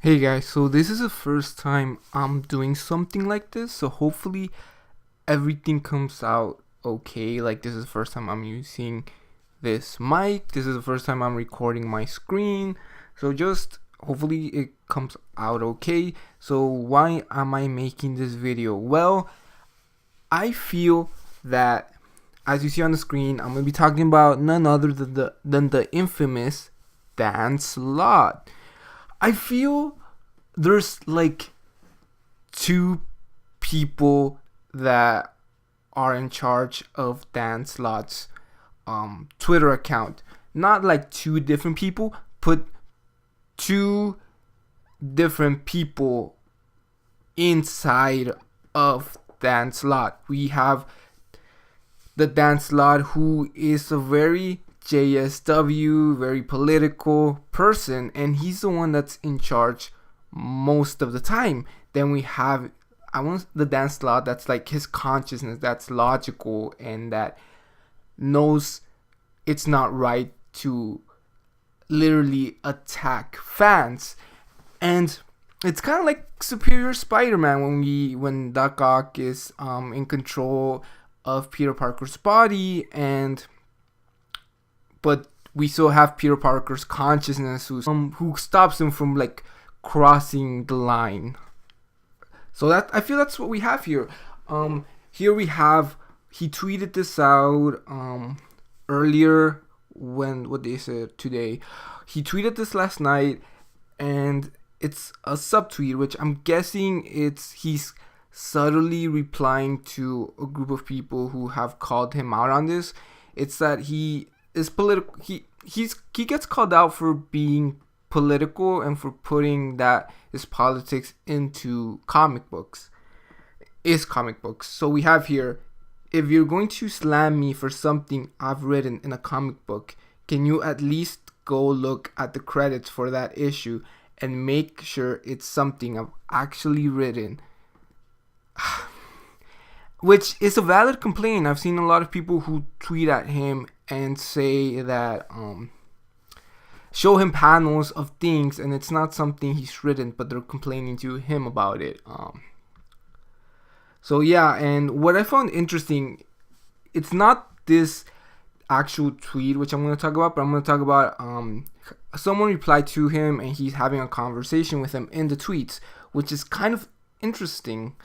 Hey guys, so this is the first time I'm doing something like this, so hopefully everything comes out okay. Like, this is the first time I'm using this mic, this is the first time I'm recording my screen, so just hopefully it comes out okay. So, why am I making this video? Well, I feel that, as you see on the screen, I'm gonna be talking about none other than the infamous Dan Slott. I feel there's like two people that are in charge of Dan Slott's Twitter account. Not like two different people, but two different people inside of Dan Slott. We have the Dan Slott, who is a very JSW, very political person, and he's the one that's in charge most of the time. Then we have the Dan Slott that's like his consciousness, that's logical and that knows it's not right to literally attack fans. And it's kind of like Superior Spider-Man when Doc Ock is in control of Peter Parker's body, but we still have Peter Parker's consciousness who stops him from like crossing the line. So that I feel that's what we have here. Here we have he tweeted this out earlier. What day is it today? He tweeted this last night, and it's a subtweet, which I'm guessing he's subtly replying to a group of people who have called him out on this. It's that he is political. He gets called out for being political and for putting that his politics into comic books. So we have here, if you're going to slam me for something I've written in a comic book, can you at least go look at the credits for that issue and make sure it's something I've actually written? Which is a valid complaint. I've seen a lot of people who tweet at him and say that show him panels of things and it's not something he's written, but they're complaining to him about it. So yeah, and what I found interesting, it's not this actual tweet which I'm going to talk about, but I'm going to talk about someone replied to him and he's having a conversation with him in the tweets, which is kind of interesting.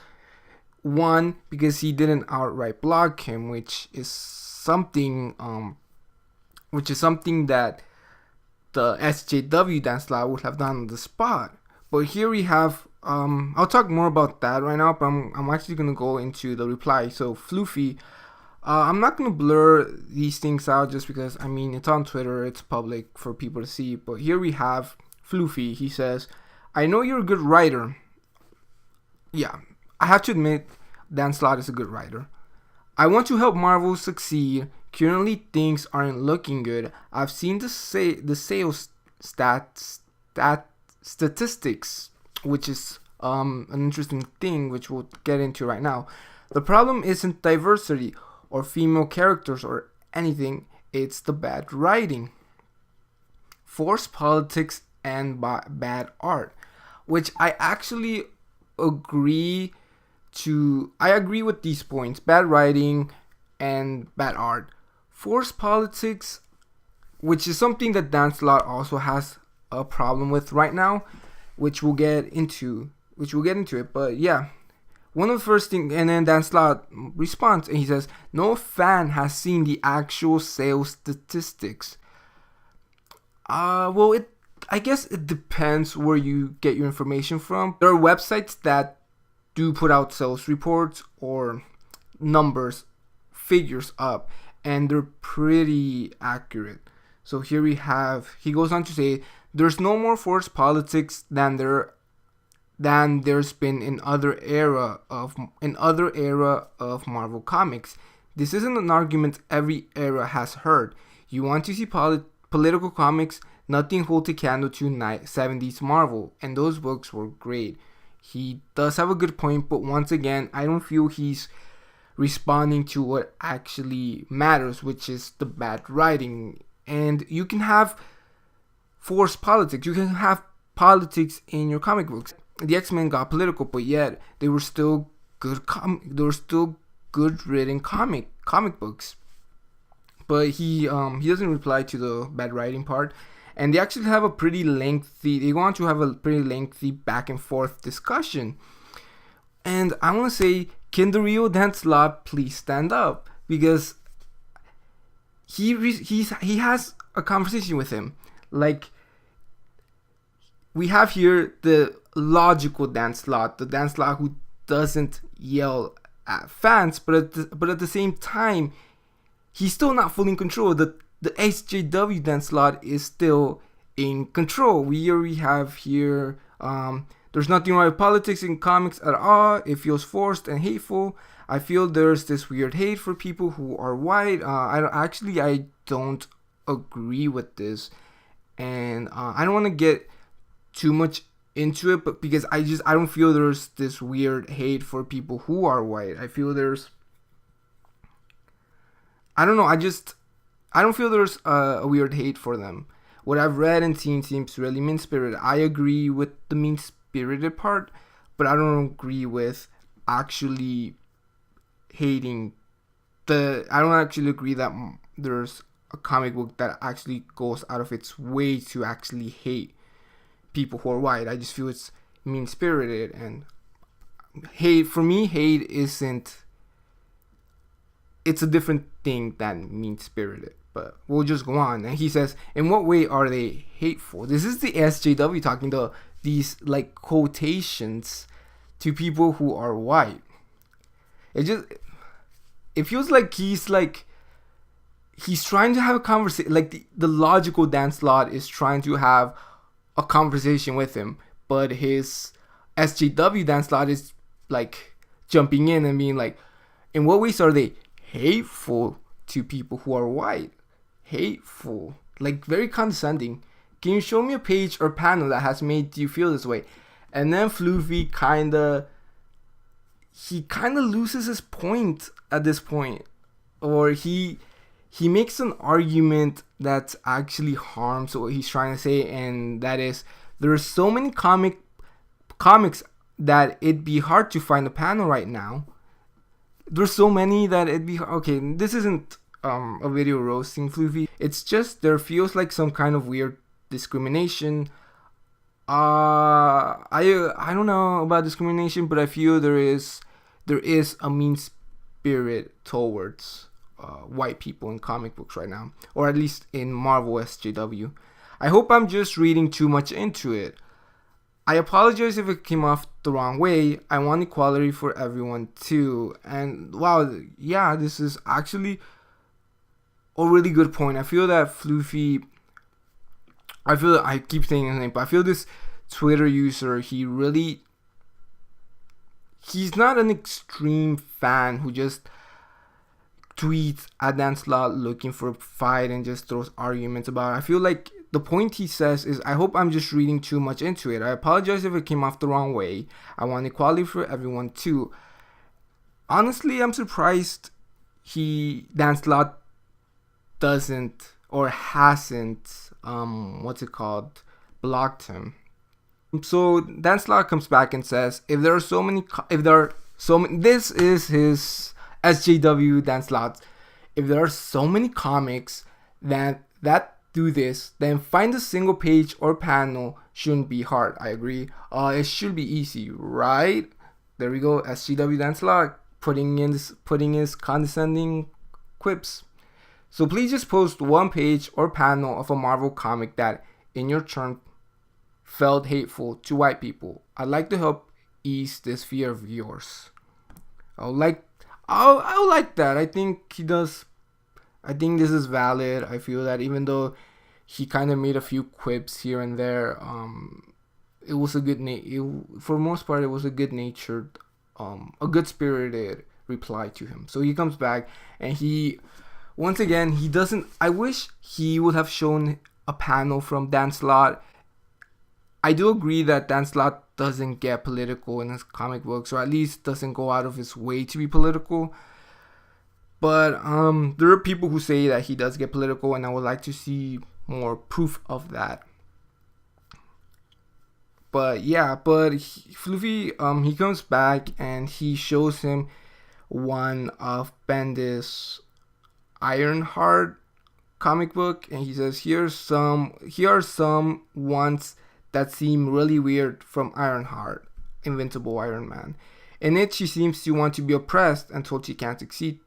One, because he didn't outright block him, which is something that the SJW Dan Slott would have done on the spot. But here we have, I'll talk more about that right now, but I'm actually going to go into the reply. So, Floofy, I'm not going to blur these things out just because, I mean, it's on Twitter, it's public for people to see. But here we have Floofy. He says, I know you're a good writer. Yeah, I have to admit, Dan Slott is a good writer. I want to help Marvel succeed. Currently, things aren't looking good. I've seen the sales statistics, which is an interesting thing, which we'll get into right now. The problem isn't diversity or female characters or anything. It's the bad writing, forced politics, and bad art, which I actually agree with these points: bad writing and bad art. Forced politics, which is something that Dan Slott also has a problem with right now, which we'll get into it. But yeah, one of the first things, and then Dan Slott responds and he says, no fan has seen the actual sales statistics. Well, I guess it depends where you get your information from. There are websites that do put out sales reports or numbers, figures up, and they're pretty accurate. So here he goes on to say, there's no more forced politics than there's been in other era of Marvel comics. This isn't an argument every era has heard. You want to see political comics, nothing holds a candle to 70s Marvel, and those books were great. He does have a good point, but once again, I don't feel he's responding to what actually matters, which is the bad writing. And you can have forced politics. You can have politics in your comic books. The X-Men got political, but yet they were still good written comic books. But he doesn't reply to the bad writing part, and they actually have a pretty lengthy. They want to have a pretty lengthy back and forth discussion. And I want to say, can the real Dan Slott please stand up, because he has a conversation with him. Like, we have here the logical Dan Slott, the Dan Slott who doesn't yell at fans, but at the same time, he's still not fully in control. The SJW Dan Slott is still in control. We have here, there's nothing wrong with politics in comics at all. It feels forced and hateful. I feel there's this weird hate for people who are white. I don't agree with this, and I don't want to get too much into it, but because I don't feel there's this weird hate for people who are white. I feel there's, I don't know, I don't feel there's a weird hate for them. What I've read and seen seems really mean-spirited. I agree with the mean-spirited part, but I don't agree with actually hating I don't actually agree that there's a comic book that actually goes out of its way to actually hate people who are white. I just feel it's mean-spirited, and hate, for me, hate isn't, it's a different thing than mean-spirited. But we'll just go on. And he says, in what way are they hateful? This is the SJW talking, these like quotations to people who are white. It feels like he's trying to have a conversation, like the logical Dan Slott is trying to have a conversation with him, but his SJW Dan Slott is like jumping in and being like, in what ways are they hateful to people who are white? Hateful, like very condescending. Can you show me a page or panel that has made you feel this way? And then Floofy kind of loses his point at this point, or he makes an argument that actually harms what he's trying to say, and that is, there are so many comics that it'd be hard to find a panel right now. There's so many that it'd be okay. This isn't a video roasting Floofy. It's just there feels like some kind of weird discrimination. I don't know about discrimination, but I feel there is a mean spirit towards white people in comic books right now, or at least in Marvel SJW. I hope I'm just reading too much into it. I apologize if it came off the wrong way. I want equality for everyone too. And wow, yeah, this is actually a really good point. I feel that Floofy, I keep saying his name, but I feel this Twitter user, he's not an extreme fan who just tweets at Dan Slott looking for a fight and just throws arguments about it. I feel like the point he says is, I hope I'm just reading too much into it. I apologize if it came off the wrong way. I want equality for everyone too. Honestly, I'm surprised Dan Slott doesn't or hasn't blocked him. So Dan Slott comes back and says, this is his SJW Dan Slott. If there are so many comics that do this, then find a single page or panel shouldn't be hard. I agree. It should be easy, right? There we go. SJW Dan Slott putting his condescending quips. So please just post one page or panel of a Marvel comic that, in your turn, felt hateful to white people. I'd like to help ease this fear of yours. I would like that. I think he does. I think this is valid. I feel that even though he kind of made a few quips here and there, it was a good for the most part, it was a good-natured, a good-spirited reply to him. So he comes back and once again, he doesn't. I wish he would have shown a panel from Dan Slott. I do agree that Dan Slott doesn't get political in his comic books, or at least doesn't go out of his way to be political. But there are people who say that he does get political, and I would like to see more proof of that. But yeah, Fluffy he comes back and he shows him one of Bendis Ironheart comic book, and he says, here are some ones that seem really weird from Ironheart, Invincible Iron Man. In it, she seems to want to be oppressed and told she can't succeed.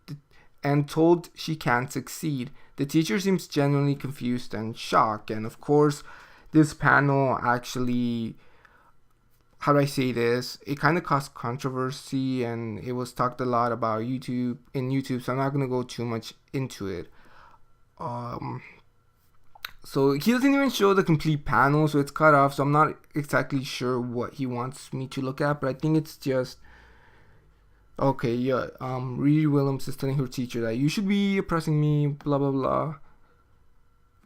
The teacher seems genuinely confused and shocked, and of course, this panel actually, how do I say this? It kind of caused controversy, and it was talked a lot about YouTube, so I'm not gonna go too much into it. So he doesn't even show the complete panel, so it's cut off. So I'm not exactly sure what he wants me to look at, but I think it's just okay. Yeah, Riri Williams is telling her teacher that you should be oppressing me, blah blah blah.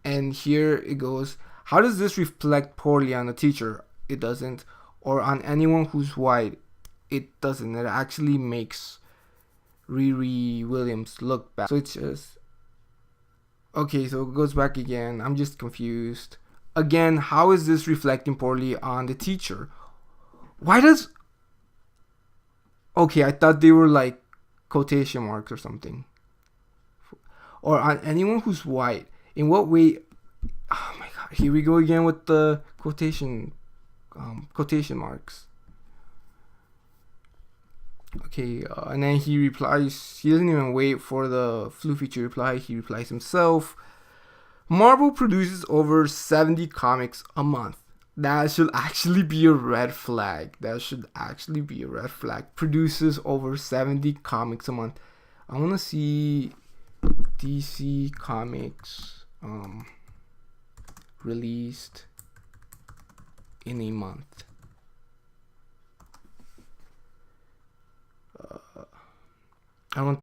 And here it goes. How does this reflect poorly on the teacher? It doesn't, or on anyone who's white. It doesn't. It actually makes Riri Williams look bad. So it's just okay. So it goes back again. I'm just confused. Again, how is this reflecting poorly on the teacher? Why does? Okay, I thought they were like quotation marks or something. Or on anyone who's white. In what way? Oh my god! Here we go again with the quotation marks. Okay, and then he replies. He doesn't even wait for the Fluffy to reply. He replies himself. Marvel produces over 70 comics a month. That should actually be a red flag. Produces over 70 comics a month. I want to see DC Comics released in a month. I want.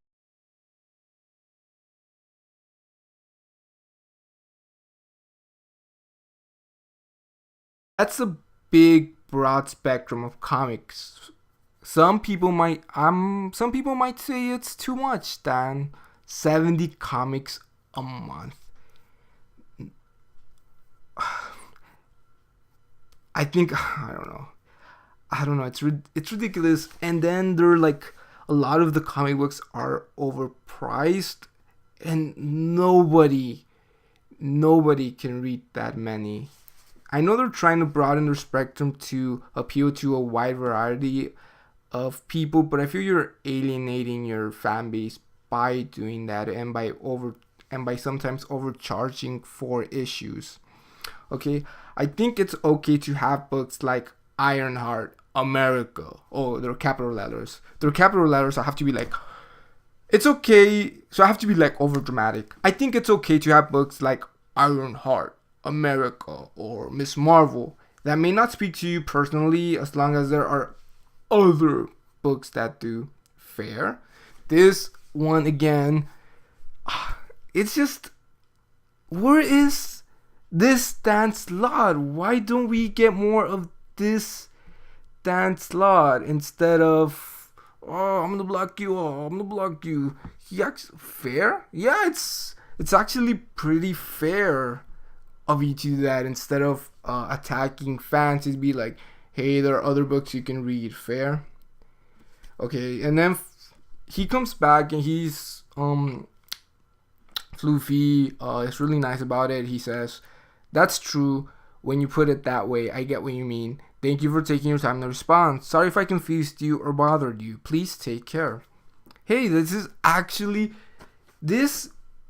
That's a big, broad spectrum of comics. Some people might say it's too much, Dan. 70 comics a month. I think I don't know. It's ridiculous. And then they're like a lot of the comic books are overpriced, and nobody can read that many. I know they're trying to broaden their spectrum to appeal to a wide variety of people, but I feel you're alienating your fan base by doing that, and by sometimes overcharging for issues. Okay, I think it's okay to have books like Ironheart, America. Oh, they're capital letters. So I have to be like, it's okay. So I have to be like over dramatic. I think it's okay to have books like Ironheart, America, or Miss Marvel that may not speak to you personally, as long as there are other books that do. Fair. This one again, it's just, where is this Dan Slott? Why don't we get more of this Dan Slott instead of, oh, I'm gonna block you. He actually fair? Yeah, it's actually pretty fair of you to do that, instead of attacking fans. It'd be like, hey, there are other books you can read. Fair? Okay, and then he comes back and he's Fluffy is really nice about it. He says, that's true when you put it that way. I get what you mean. Thank you for taking your time to respond. Sorry if I confused you or bothered you. Please take care. Hey, this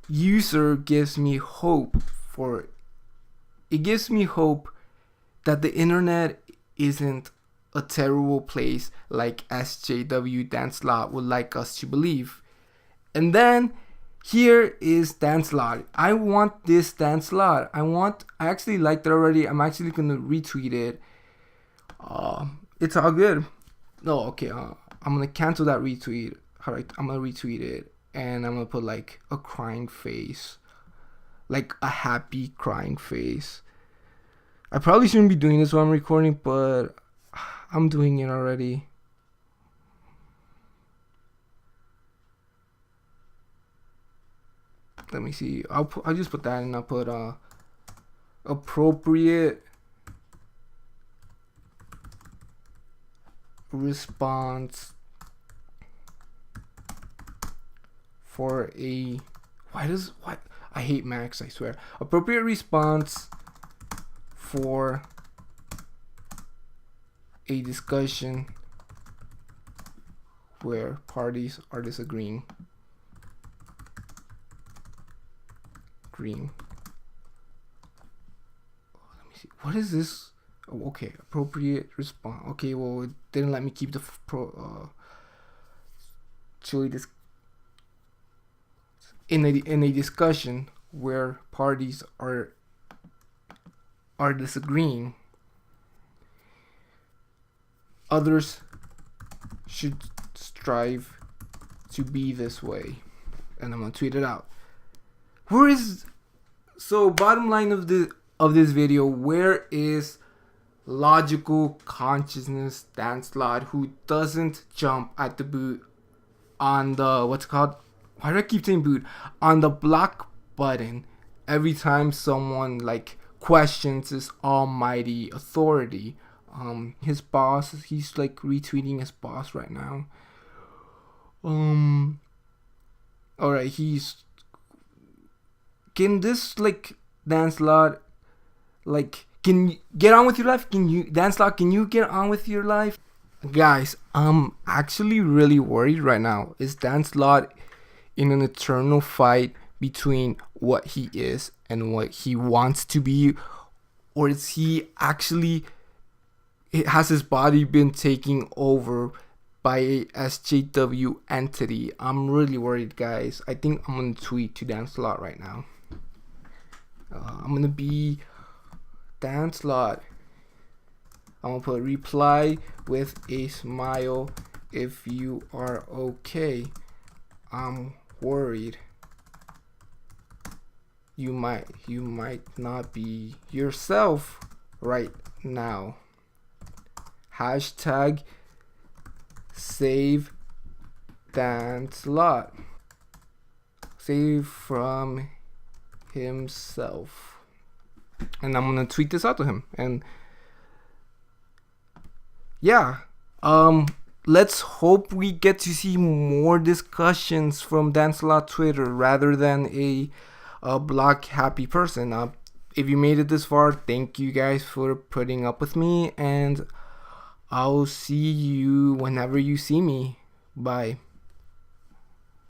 user gives me hope that the internet isn't a terrible place like SJW Dan Slott would like us to believe. And then here is Dan Slott. I want this Dan Slott. I actually liked it already. I'm actually gonna retweet it. It's all good. No, okay. I'm gonna cancel that retweet. Alright, I'm gonna retweet it, and I'm gonna put like a crying face, like a happy crying face. I probably shouldn't be doing this while I'm recording, but I'm doing it already. Let me see. I'll just put that, and I'll put appropriate response for a I hate Max, I swear. Appropriate response for a discussion where parties are disagreeing. Green. Let me see. What is this? Oh, okay, appropriate response. Okay, well, it didn't let me keep the actually this in a discussion where parties are disagreeing. Others should strive to be this way, and I'm gonna tweet it out. So bottom line of this video, where is logical consciousness Dan Slott, who doesn't jump at the boot on the why do I keep saying boot, on the block button every time someone like questions his almighty authority? His boss, he's like retweeting his boss right now. Alright, can this like Dan Slott, like, can you get on with your life? Dan Slott, can you get on with your life? Guys, I'm actually really worried right now. Is Dan Slott in an eternal fight between what he is and what he wants to be? Or is he actually, has his body been taken over by a SJW entity? I'm really worried, guys. I think I'm gonna tweet to Dan Slott right now. I'm gonna be Dan Slott. I'm gonna put reply with a smile if you are okay. I'm worried. You might not be yourself right now. Hashtag save Dan Slott. Save from himself. And I'm gonna tweet this out to him. And yeah, let's hope we get to see more discussions from Dan Slott Twitter rather than a block happy person. If you made it this far, thank you guys for putting up with me, and I'll see you whenever you see me. Bye.